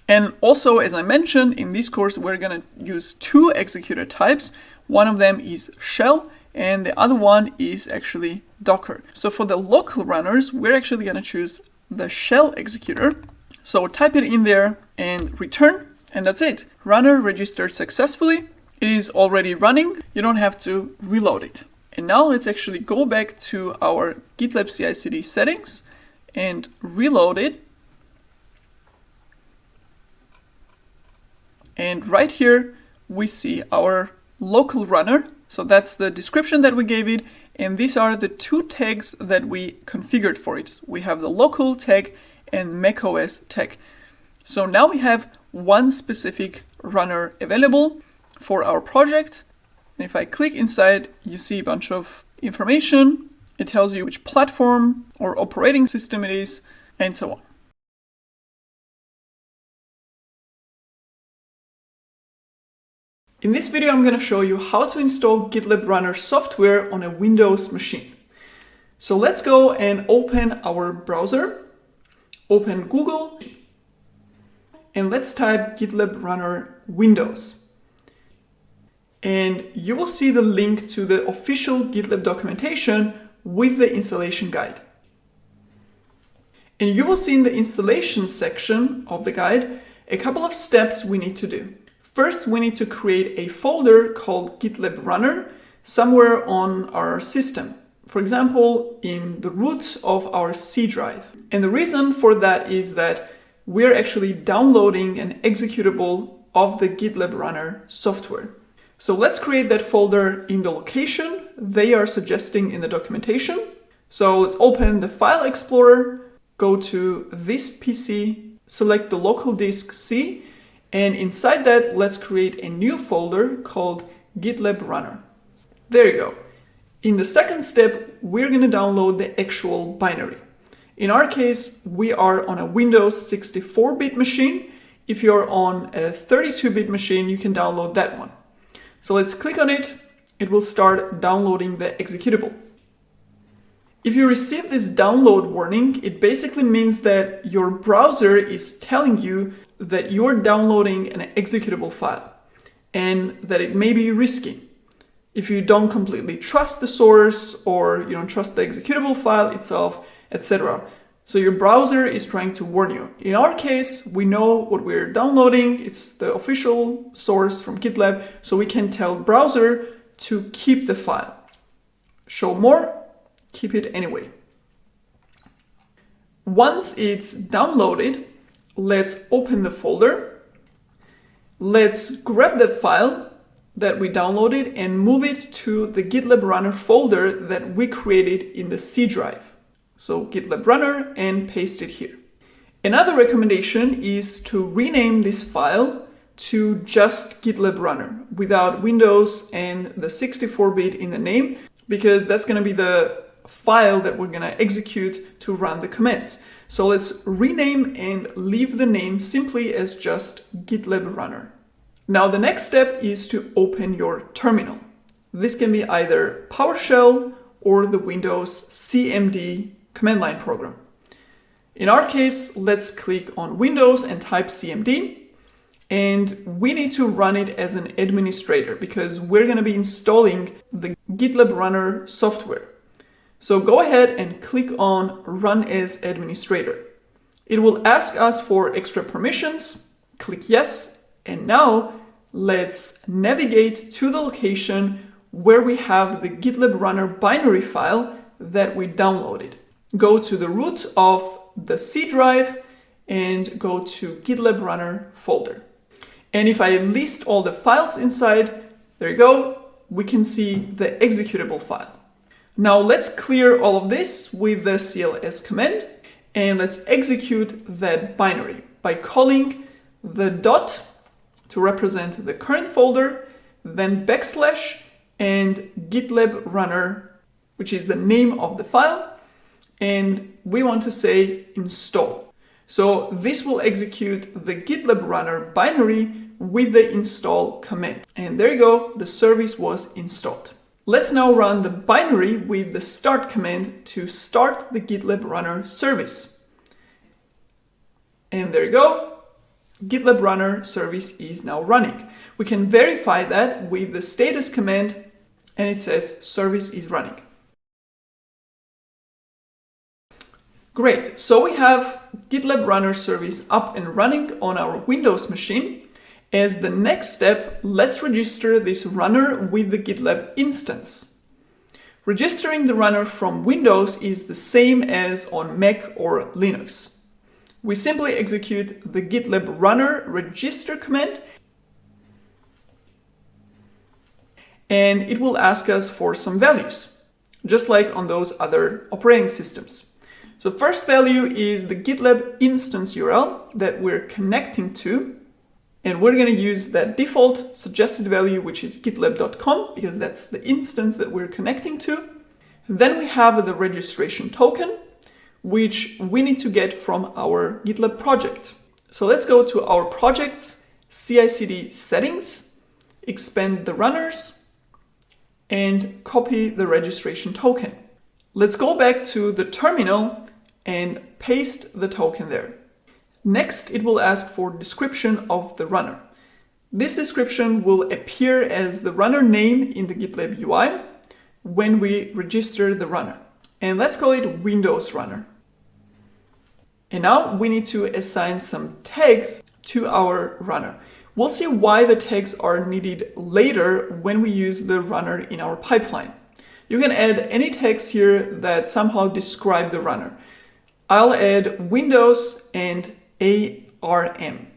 And also, as I mentioned, in this course, we're going to use two executor types. One of them is shell, and the other one is actually Docker. So for the local runners, we're actually going to choose the shell executor. So type it in there and return, and that's it. Runner registered successfully. It is already running. You don't have to reload it. And now let's actually go back to our GitLab CI/CD settings and reload it. And right here, we see our local runner. So that's the description that we gave it. And these are the two tags that we configured for it. We have the local tag and macOS tag. So now we have one specific runner available for our project. And if I click inside, you see a bunch of information. It tells you which platform or operating system it is, and so on. In this video, I'm going to show you how to install GitLab Runner software on a Windows machine. So let's go and open our browser. Open Google, and let's type GitLab Runner Windows. And you will see the link to the official GitLab documentation with the installation guide. And you will see in the installation section of the guide a couple of steps we need to do. First, we need to create a folder called GitLab Runner somewhere on our system. For example, in the root of our C drive. And the reason for that is that we're actually downloading an executable of the GitLab Runner software. So let's create that folder in the location they are suggesting in the documentation. So let's open the File Explorer, go to this PC, select the local disk C, and inside that, let's create a new folder called GitLab Runner. There you go. In the second step, we're going to download the actual binary. In our case, we are on a Windows 64-bit machine. If you're on a 32-bit machine, you can download that one. So let's click on it. It will start downloading the executable. If you receive this download warning, it basically means that your browser is telling you that you're downloading an executable file and that it may be risky. If you don't completely trust the source or you don't trust the executable file itself, etc. So your browser is trying to warn you. In our case, we know what we're downloading. It's the official source from GitLab, so we can tell browser to keep the file. Show more, keep it anyway. Once it's downloaded, let's open the folder. Let's grab the file that we downloaded and move it to the GitLab Runner folder that we created in the C drive. So GitLab Runner and paste it here. Another recommendation is to rename this file to just GitLab Runner without Windows and the 64-bit in the name, because that's going to be the file that we're going to execute to run the commands. So let's rename and leave the name simply as just GitLab Runner. Now the next step is to open your terminal. This can be either PowerShell or the Windows CMD command line program. In our case, let's click on Windows and type CMD. And we need to run it as an administrator because we're going to be installing the GitLab Runner software. So go ahead and click on Run as Administrator. It will ask us for extra permissions. Click Yes. And now let's navigate to the location where we have the GitLab Runner binary file that we downloaded. Go to the root of the C drive and go to GitLab Runner folder. And if I list all the files inside, there you go, we can see the executable file. Now let's clear all of this with the cls command, and let's execute that binary by calling the dot to represent the current folder, then backslash and GitLab runner, which is the name of the file, and we want to say install. So this will execute the GitLab runner binary with the install command. And there you go, the service was installed. Let's now run the binary with the start command to start the GitLab runner service. And there you go, GitLab runner service is now running. We can verify that with the status command, and it says service is running. Great, so we have GitLab runner service up and running on our Windows machine. As the next step, let's register this runner with the GitLab instance. Registering the runner from Windows is the same as on Mac or Linux. We simply execute the GitLab runner register command, and it will ask us for some values, just like on those other operating systems. So first value is the GitLab instance URL that we're connecting to. And we're going to use that default suggested value, which is gitlab.com, because that's the instance that we're connecting to. Then we have the registration token, which we need to get from our GitLab project. So let's go to our project's CI/CD settings, expand the runners, and copy the registration token. Let's go back to the terminal and paste the token there. Next, it will ask for description of the runner. This description will appear as the runner name in the GitLab UI when we register the runner. And let's call it Windows runner. And now we need to assign some tags to our runner. We'll see why the tags are needed later when we use the runner in our pipeline. You can add any tags here that somehow describe the runner. I'll add Windows and ARM.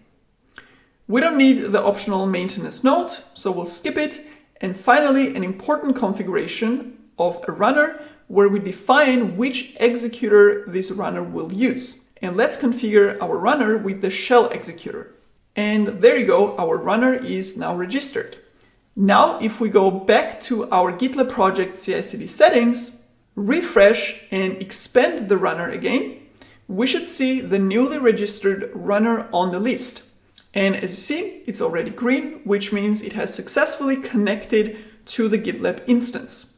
We don't need the optional maintenance note, so we'll skip it. And finally, an important configuration of a runner where we define which executor this runner will use. And let's configure our runner with the shell executor. And there you go, our runner is now registered. Now, if we go back to our GitLab project CI/CD settings, refresh and expand the runner again, we should see the newly registered runner on the list. And as you see, it's already green, which means it has successfully connected to the GitLab instance.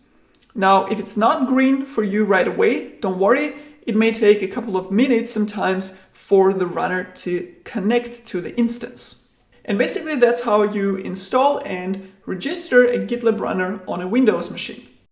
Now, if it's not green for you right away, don't worry. It may take a couple of minutes sometimes for the runner to connect to the instance. And basically that's how you install and register a GitLab runner on a Windows machine.